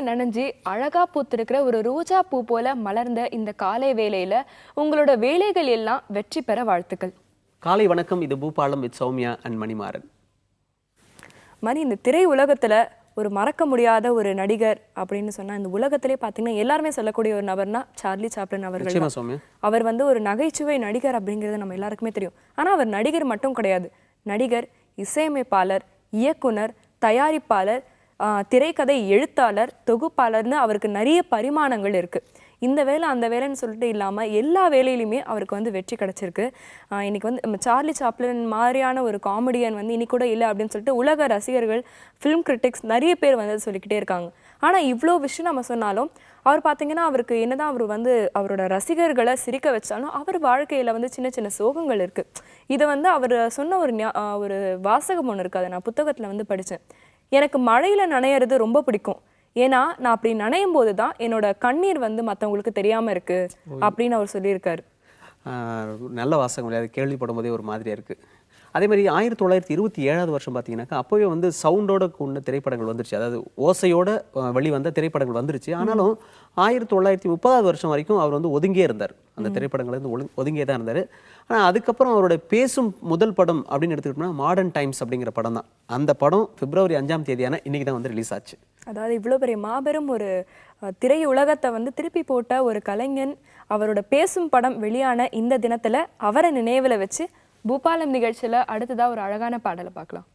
நனைஞ்சி அழகா பூத்திருக்கிற ஒரு ரோஜா பூ போல மலர்ந்த இந்த காலை வேளையில உங்களோட வேலைகள் எல்லாம் வெற்றி பெற வாழ்த்துக்கள். காலை வணக்கம். இது பூபாலம் வித் சௌமியா அண்ட் மணிமாறன். மணி, இந்த திரை உலகத்துல ஒரு மறக்க முடியாத ஒரு நடிகர் அப்படின்னு சொன்னா இந்த உலகத்திலே பார்த்தீங்கன்னா எல்லாருமே சொல்லக்கூடிய ஒரு நபர்னா சார்லி சாப்ளின் அவர்கள். அவர் ஒரு நகைச்சுவை நடிகர் அப்படிங்கிறது நம்ம எல்லாருக்குமே தெரியும். ஆனா அவர் நடிகர் மட்டும் கிடையாது. நடிகர், இசையமைப்பாளர், இயக்குனர், தயாரிப்பாளர், திரைக்கதை எழுத்தாளர், தொகுப்பாளர்னு அவருக்கு நிறைய பரிமாணங்கள் இருக்கு. இந்த வேலை அந்த வேலைன்னு சொல்லிட்டு இல்லாமல் எல்லா வேலையிலுமே அவருக்கு வெற்றி கிடைச்சிருக்கு. இன்னைக்கு சார்லி சாப்ளின் மாதிரியான ஒரு காமெடியன் இன்னைக்கு கூட இல்லை அப்படின்னு சொல்லிட்டு உலக ரசிகர்கள், ஃபிலிம் கிரிட்டிக்ஸ் நிறைய பேர் சொல்லிக்கிட்டே இருக்காங்க. ஆனால் இவ்வளோ விஷயம் நம்ம சொன்னாலும் அவர் பார்த்தீங்கன்னா அவருக்கு என்னதான் அவர் அவரோட ரசிகர்களை சிரிக்க வச்சாலும் அவர் வாழ்க்கையில் சின்ன சின்ன சோகங்கள் இருக்குது. இதை அவர் சொன்ன ஒரு வாசகம் ஒன்று இருக்குது. அதை நான் புத்தகத்தில் படித்தேன். எனக்கு மழையில் நனையிறது ரொம்ப பிடிக்கும். ஏன்னா நான் அப்படி நனையும் போது தான் என்னோட கண்ணீர் மற்றவங்களுக்கு தெரியாமல் இருக்கு அப்படின்னு அவர் சொல்லியிருக்காரு. நல்ல வாசகம், அது கேள்விப்படும் போதே ஒரு மாதிரியா இருக்கு. அதே மாதிரி 1927 வருஷம் பார்த்தீங்கன்னாக்கா அப்போவே சவுண்டோட கொண்ட திரைப்படங்கள் வந்துருச்சு. அதாவது ஓசையோட வெளிவந்த திரைப்படங்கள் வந்துருச்சு. ஆனாலும் 1930 வருஷம் வரைக்கும் அவர் ஒதுங்கியே இருந்தார். அந்த திரைப்படங்கள் ஒதுங்கியே தான் இருந்தார். ஆனால் அதுக்கப்புறம் அவருடைய பேசும் முதல் படம் அப்படின்னு எடுத்துக்கிட்டோம்னா மாடர்ன் டைம்ஸ் அப்படிங்கிற படம் தான். அந்த படம் பிப்ரவரி 5ஆம் தேதியான இன்னைக்கு தான் ரிலீஸ் ஆச்சு. அதாவது இவ்வளோ பெரிய மாபெரும் ஒரு திரை உலகத்தை திருப்பி போட்ட ஒரு கலைஞன் அவரோட பேசும் படம் வெளியான இந்த தினத்துல அவரை நினைவில் வச்சு பூபாலம் நிகழ்ச்சியில அடுத்ததா ஒரு அழகான பாடலை பார்க்கலாம்.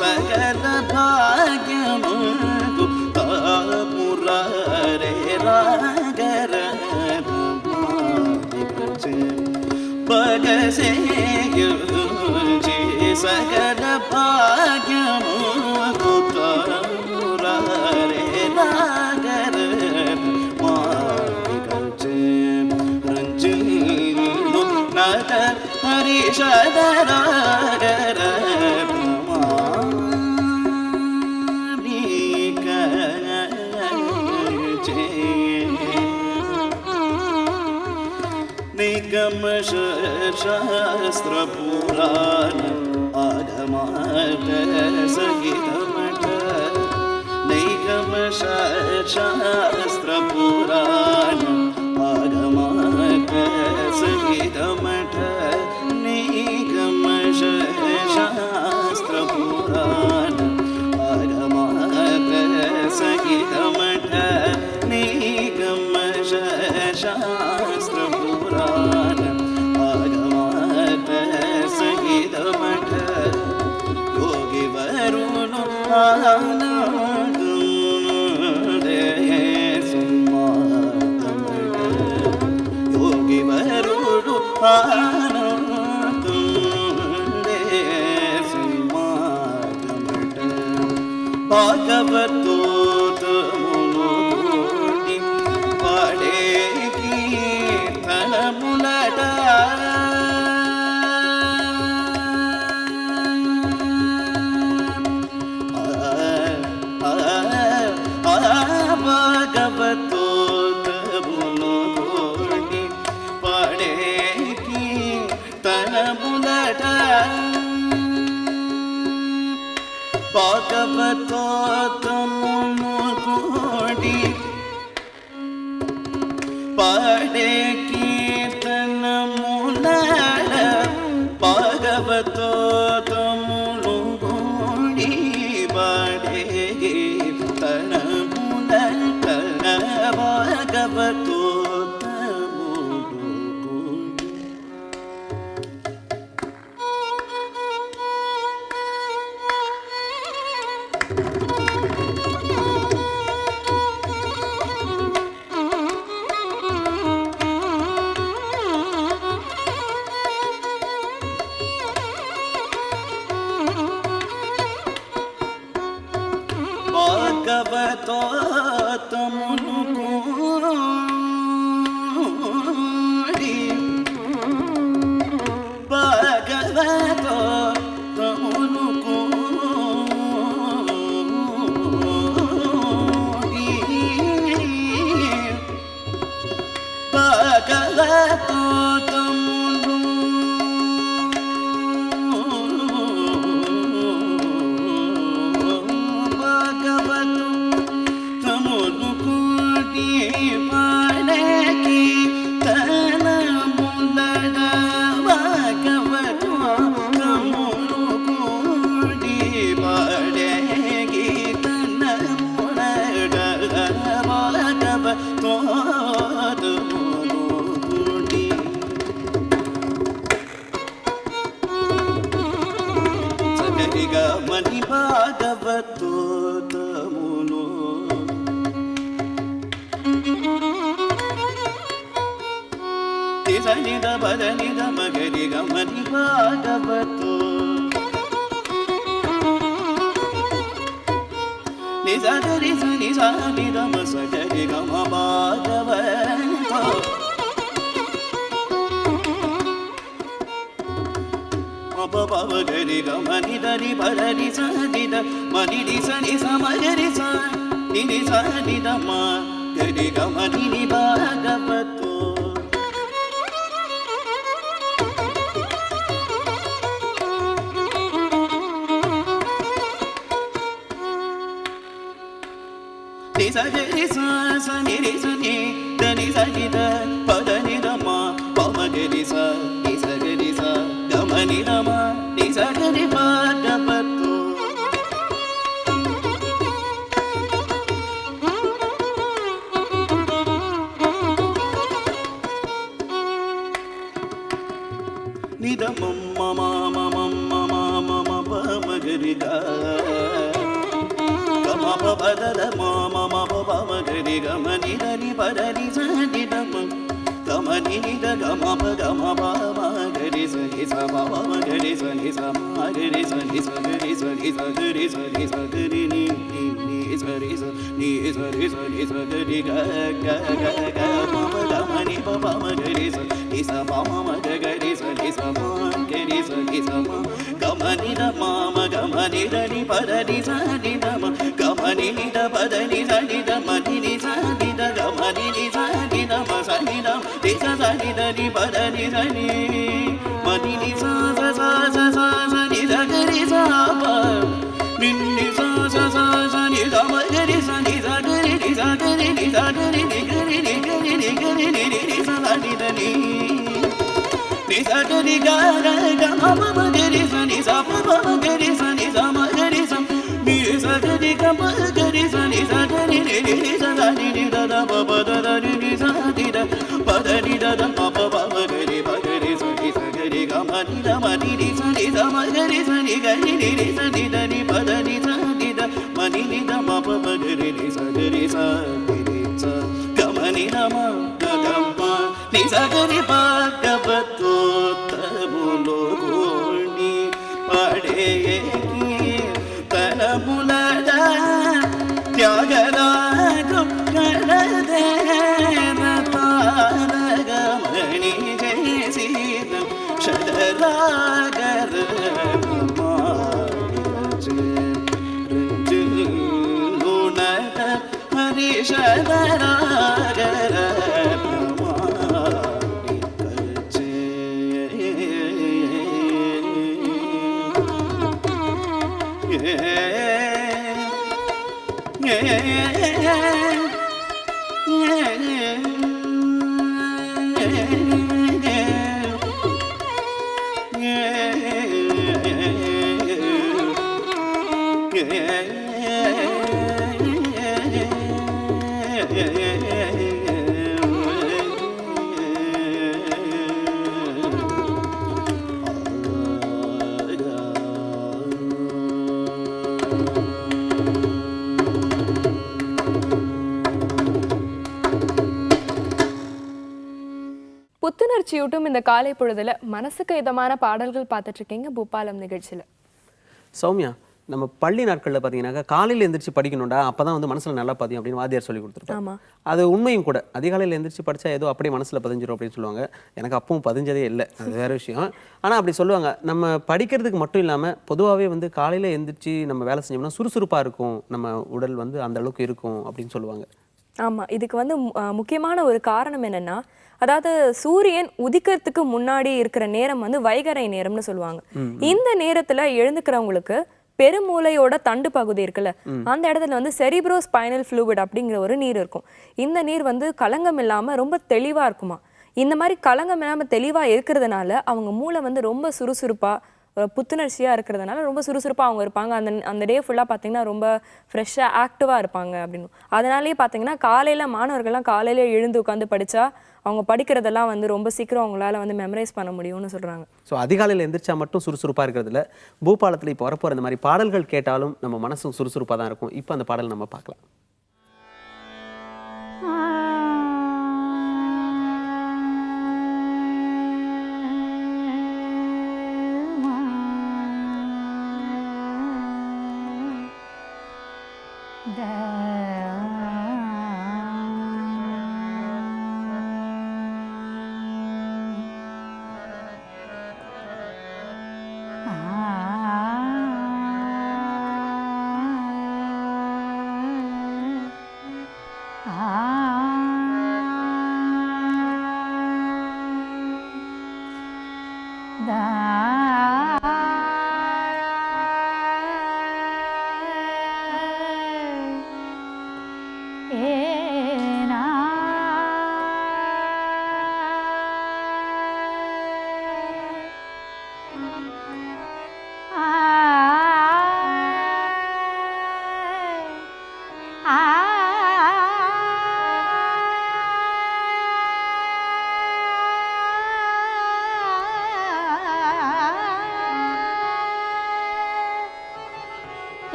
सकल भाग्यमु मुरारे रागर बगसे सकल भाग्यमु मुरारे रागर रंजिनु नद हरिशदरागर निगम शास्त्र पुराण आगमात सहित मठ निगम शास्त्र पुराण आगमात सहित मठ निगम शास्त्र पुराण आगमात सहित मठ निगम शास्त्र पुराण आगमात सहित मठ योगी वरुण आनंद पाडे कीर्तन मुलाड भागवतो तमुलुगुडी पाडे कीर्तन मुलाड भागवतो भागवतो तमुलुगुडी भागवतो तमुलुगुडी भागवतो మణి భాగవతో తములో నిద పద నిద మగరి గమని భాగవతో నిజగరి సని సాని రమ సగరి గమ భాగవతో గరి గమని దని పదని సనిద మని ని సని సమగరి స ని సనిద మా గరి గమని ని భాగవతో ని సగరి స సని రి సని దని సనిద పదని రమ పమగరి స ని సగరి స గమని రమ ని సగరి భాగవతో నిద మమ్మ మమ మమ్మ మమ పమగరి గా గమ పద మమ మమ పమగరి గమని దని పదని సని దమ గమని నిద గమ గమ పమ గరి సని సమ పమ గరి సని సమ గరి సని సగరి సని సగరి సని సగరి ని సరి స ని సరి సని సగరి గ గ గ గ మమ గమని పమ గరి స ని స పమ గరి సని సమ గరి సని సమ గమని ద మమ గమని దని పదని సని దమ గమని నిద పదని సని దమ ని సని ద గమని ని సని దమ సని దమ ని సని దని పదని సని మని ని స స స స స ని సగరి స ప నిన్ని స స స స ని దమ గరి స ని సగరి ని సగరి ని సగరి ని గరి ని గరి ని గరి ని ని స ని దని ని సగరి గ గ గ మ మ గరి స ని స ప ప గరి స ని స మ గరి స ని సగరి గ మ గరి స ని సగరి ని ని స ని ని ద ద ప ప ద ద ని ని స ని ద ప ద ని ద ద ప ప ప మ గరి ప గరి స ని సగరి గ మ ని ద మ ని ని స ని స మ గరి స ని గరి ని ని స ని ద ని ప ద ని స ని ద మ ని ని ద మ ప ప గరి ని స గరి స ని ని స గ మ ని ద మ ద ద మ ని స గరి భాగవతో తములొగుడి పాడే తనములడ త్యాగరాజు కళదేన తారగమణి చేసి షడరాగర రుణద హరి షడరాగర புத்துணர்ச்சியூட்டும் இந்த காலை பொழுதுல மனசுக்கு இதமான பாடல்கள் பார்த்துட்டு இருக்கீங்க பூபாலம் நிகழ்ச்சியில. சௌமியா, நம்ம பள்ளி நாட்களில் பார்த்தீங்கன்னாக்கா காலையில் எந்திரிச்சு படிக்கணும்டா அப்பதான் வந்து மனசுல நல்லா பதியும் அப்படின்னு வாத்தியார் சொல்லி கொடுத்துருப்பாங்க. ஆமா, அது உண்மையும் கூட. அதிகாலையில் எந்திரிச்சு படிச்சா ஏதோ அப்படியே மனசுல பதிஞ்சிரும் அப்படின்னு சொல்லுவாங்க. எனக்கு அப்பவும் பதிஞ்சதே இல்லை, அது வேற விஷயம். ஆனா அப்படி சொல்லுவாங்க. நம்ம படிக்கிறதுக்கு மட்டும் இல்லாம பொதுவாகவே வந்து காலையில எந்திரிச்சு நம்ம வேலை செஞ்சோம்னா சுறுசுறுப்பா இருக்கும், நம்ம உடல் வந்து அந்த அளவுக்கு இருக்கும் அப்படின்னு சொல்லுவாங்க. ஆமா. இதுக்கு வந்து முக்கியமான ஒரு காரணம் என்னன்னா, அதாவது சூரியன் உதிக்கிறதுக்கு முன்னாடி இருக்கிற நேரம் வந்து வைகறை நேரம்னு சொல்லுவாங்க. இந்த நேரத்துல எழுந்துக்கிறவங்களுக்கு பெருமூளையோட தண்டு பகுதி இருக்குல்ல, அந்த இடத்துல வந்து செரிப்ரோ ஸ்பைனல் ஃப்ளூயிட் அப்படிங்கிற ஒரு நீர் இருக்கும். இந்த நீர் வந்து கலங்கம் இல்லாம ரொம்ப தெளிவா இருக்குமா. இந்த மாதிரி கலங்கம் இல்லாம தெளிவா இருக்கிறதுனால அவங்க மூளை வந்து ரொம்ப சுறுசுறுப்பா புத்துணர்ச்சியா இருக்கிறதுனால ரொம்ப சுறுசுறுப்பா அவங்க இருப்பாங்க. அந்த டே ஃபுல்லா பார்த்தீங்கன்னா ரொம்ப ஃப்ரெஷ்ஷா ஆக்டிவா இருப்பாங்க அப்படின்னு. அதனாலேயே பார்த்தீங்கன்னா காலையில மாணவர்கள்லாம் காலையில எழுந்து உட்காந்து படிச்சா அவங்க படிக்கிறதெல்லாம் வந்து ரொம்ப சீக்கிரம் அவங்களால வந்து மெமரைஸ் பண்ண முடியும்னு சொல்றாங்க. ஸோ அதிகாலையில் எந்திரிச்சா மட்டும் சுறுசுறுப்பாக இருக்கிறதுல பூபாலத்தில் இப்போ வரப்போகிற இந்த மாதிரி பாடல்கள் கேட்டாலும் நம்ம மனசும் சுறுசுறுப்பாக தான் இருக்கும். இப்போ அந்த பாடல் நம்ம பார்க்கலாம்.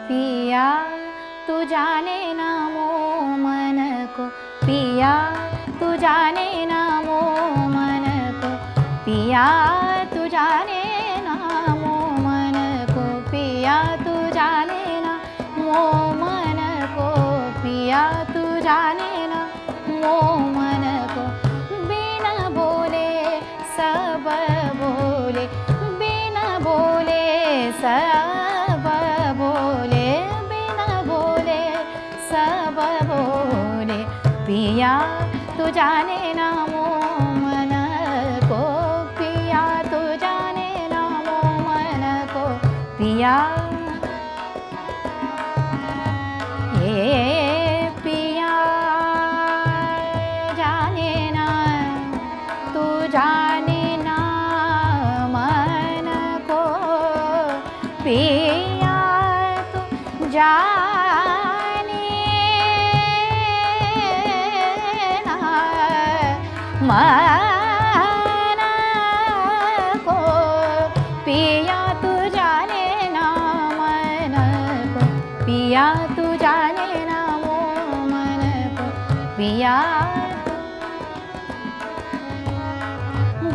पिया तू जाने ना मो मन को, पिया तू जाने ना मो मन को, पिया तू जाने ना मो मन को, पिया तू जाने ना मो मन को, पिया तू जाने ना मो मन को, बिना बोले सब बोले, बिना बोले सब बोले, बिना बोले सब बोले, पिया तू जाने ना मो मन को, पिया तू जाने ना मो मन को, पिया पिया जाने ना, तू जाने ना मन को, पिया तू जाने ना मन को, पिया तू जाने ना मन को, पिया तू जाने ना वो मन को, पिया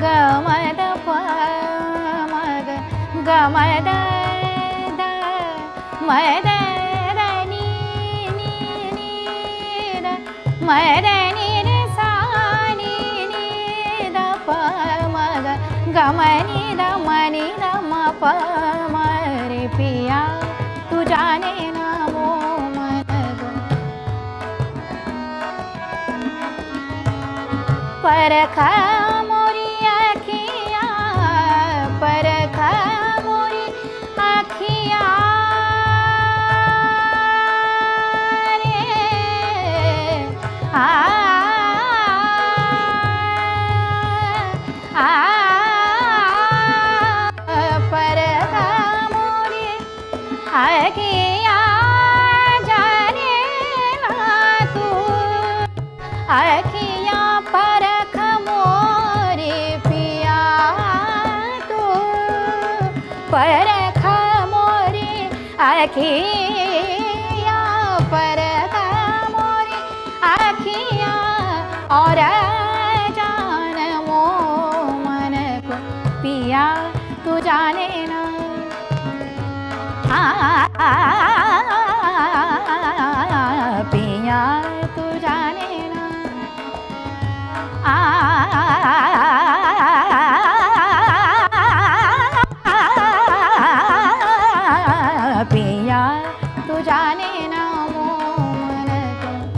गमद पमग गमद द मद नी नी नी द मद नी रे सा नी नी द पमग गमनी द मनी द म प म रे, पिया तू जाने ना वो मन को, परखा मोरी अखिया, परखा मोरी अखिया रे, और जान मो मन को पिया तू जाने ना पिया तू जाने ना पिया तू जाने ना मो मन को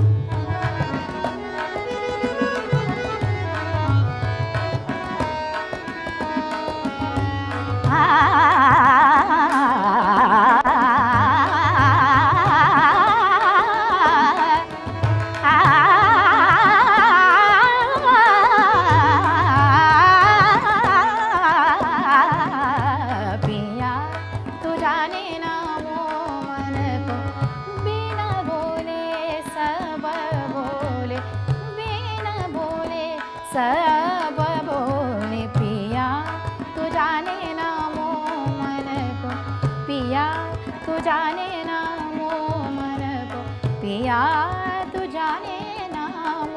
पिया तू जाने ना मो मन को बिना बोले सब बोले बिना बोले सब बोले पिया तू जाने ना मो मन को पिया तू जाने ना मो मन को पिया तू जाने ना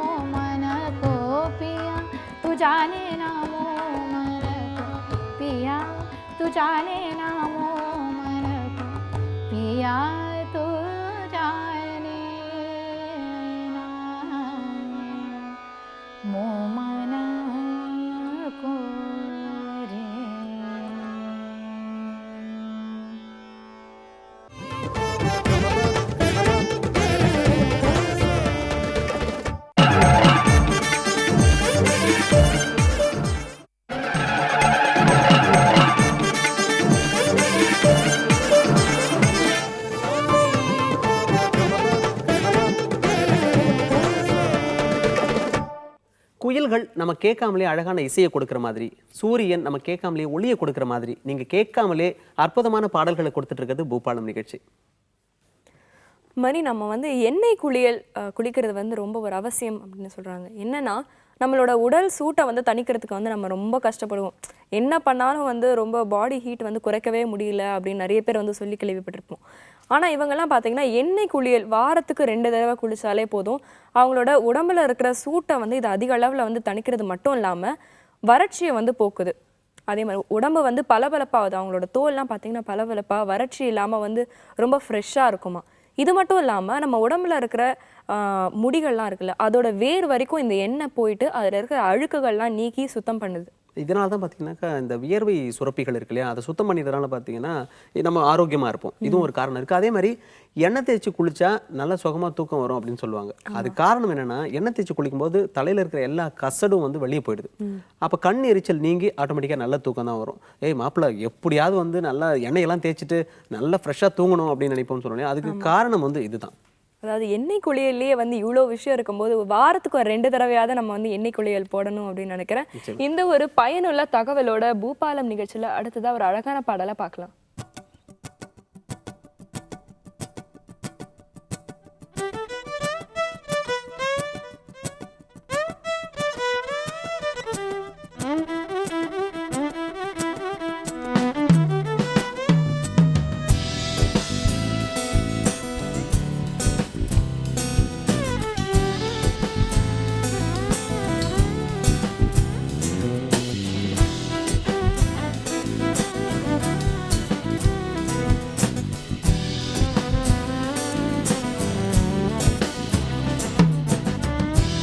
मो मन को पिया तू जाने ना मो मन को पिया तू जाने ना मो मन को पिया तू जाने ना मो मन को रे। குயில்கள் நம்ம கேட்காமலே அழகான இசையை கொடுக்குற மாதிரி, சூரியன் நம்ம கேட்காமலே ஒளியை கொடுக்குற மாதிரி, நீங்க கேட்காமலே அற்புதமான பாடல்களை கொடுத்துட்டு இருக்கிறது பூபாலம் நிகழ்ச்சி. மணி, நம்ம வந்து எண்ணெய் குளியல் குளிக்கிறது வந்து ரொம்ப ஒரு அவசியம் அப்படின்னு சொல்றாங்க. என்னன்னா, நம்மளோட உடல் சூட்டை வந்து தணிக்கிறதுக்கு வந்து நம்ம ரொம்ப கஷ்டப்படுவோம். என்ன பண்ணாலும் வந்து ரொம்ப பாடி ஹீட் வந்து குறைக்கவே முடியல அப்படின்னு நிறைய பேர் வந்து சொல்லி கேள்விப்பட்டிருப்போம். ஆனால் இவங்கெல்லாம் பார்த்தீங்கன்னா எண்ணெய் குளியல் வாரத்துக்கு 2 தடவை குளிச்சாலே போதும். அவங்களோட உடம்புல இருக்கிற சூட்டை வந்து இது அதிக அளவில் வந்து தணிக்கிறது மட்டும் இல்லாமல் வறட்சியை வந்து போக்குது. அதே மாதிரி உடம்பு வந்து பளபளப்பாகுது. அவங்களோட தோல்லாம் பார்த்தீங்கன்னா பளபளப்பாக வறட்சி இல்லாமல் வந்து ரொம்ப ஃப்ரெஷ்ஷாக இருக்குமா. இது மட்டும் இல்லாமல் நம்ம உடம்புல இருக்கிற முடிகள்லாம் இருக்குல்ல, அதோட வேர் வரைக்கும் இந்த எண்ணெய் போயிட்டு அதில் இருக்கிற அழுக்குகள்லாம் நீக்கி சுத்தம் பண்ணுது. இதனால தான் பார்த்தீங்கன்னாக்கா இந்த வியர்வை சுரப்பிகள் இருக்கு இல்லையா, அதை சுத்தம் பண்ணிடுறதுனால பார்த்தீங்கன்னா நம்ம ஆரோக்கியமாக இருப்போம். இதுவும் ஒரு காரணம் இருக்குது. அதே மாதிரி எண்ணெய் தேய்ச்சி குளிச்சா நல்லா சுகமாக தூக்கம் வரும் அப்படின்னு சொல்லுவாங்க. அது காரணம் என்னன்னா, எண்ணெய் தேய்ச்சி குளிக்கும்போது தலையில் இருக்கிற எல்லா கசடும் வந்து வெளியே போயிடுது. அப்போ கண் எரிச்சல் நீங்கி ஆட்டோமேட்டிக்காக நல்ல தூக்கம் தான் வரும். மாப்பிள்ளை எப்படியாவது வந்து நல்லா எண்ணெயெல்லாம் தேய்ச்சிட்டு நல்லா ஃப்ரெஷ்ஷாக தூங்கணும் அப்படின்னு நினைப்போம்னு சொல்லுவாங்க. அதுக்கு காரணம் வந்து இதுதான். அதாவது எண்ணெய் குளியல்லையே வந்து இவ்வளோ விஷயம் இருக்கும்போது வாரத்துக்கு ஒரு 2 தடவையாவது நம்ம வந்து எண்ணெய் குளியல் போடணும் அப்படின்னு நினைக்கிறேன். இந்த ஒரு பயனுள்ள தகவலோட பூபாலம் நிகழ்ச்சியில் அடுத்ததாக ஒரு அழகான பாடலை பார்க்கலாம்.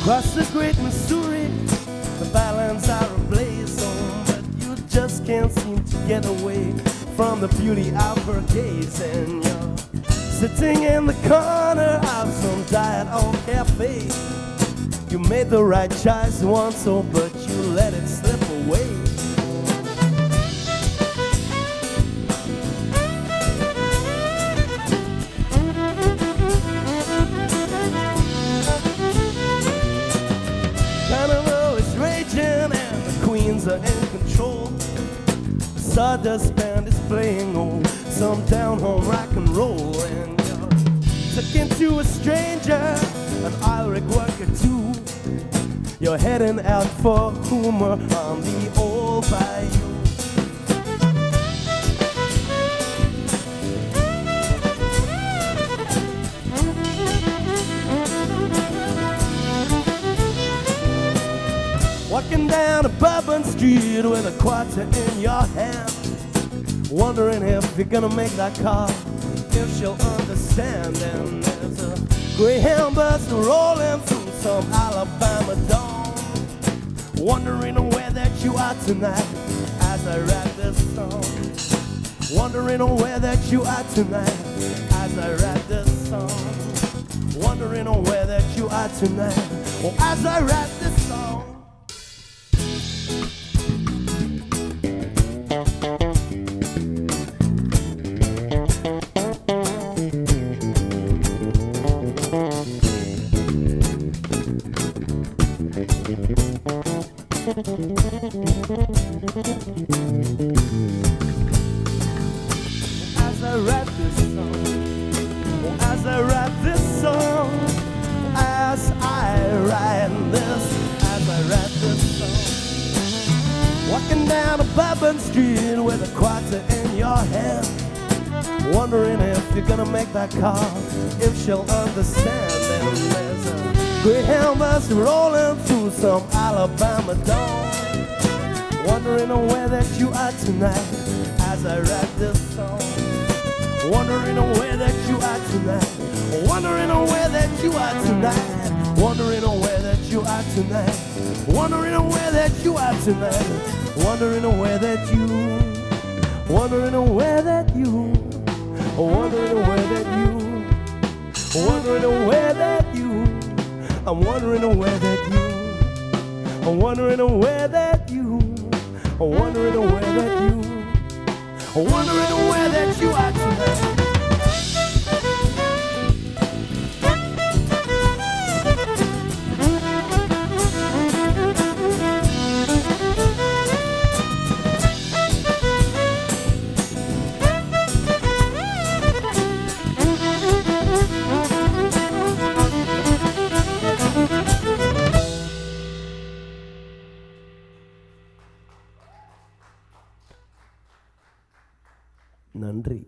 Across the great Missouri, the violins are ablaze, but you just can't seem to get away from the beauty of her gaze. And you're sitting in the corner of some diet or cafe. You made the right choice once, so but you let it slip away. machines are in control. Sawdust band is playing on some down-home rock and roll. And you're talking to a stranger, an Irish worker too. You're heading out for humor on the old bayou. Walking down a Bourbon Street with a quarter in your hand, wondering if you're gonna make that call, if she'll understand. And there's a Greyhound bus rolling through some Alabama dawn, wondering where that you are tonight as I write this song. Wondering where that you are tonight as I write this song. Wondering where that you are tonight, oh, as I write this song. As I write this song, oh, as I write this song, as I write this, as I write this song. Walking down a Bourbon Street with a quarter in your hand, wondering if you're gonna make that call, if she'll understand. And there's a Greyhound bus rolling through some Alabama dawn, wondering where that you are tonight as I write this song. Wondering where that you are tonight. Wondering where that you are tonight. Wondering where that you are tonight. Wondering where that you are tonight. Wondering where that you. Wondering where that you. Wondering where that you. Wondering where that you. I'm wondering where that you. I'm wondering where that you. I'm wondering where that you. I'm wondering where that you are tonight. நன்றி.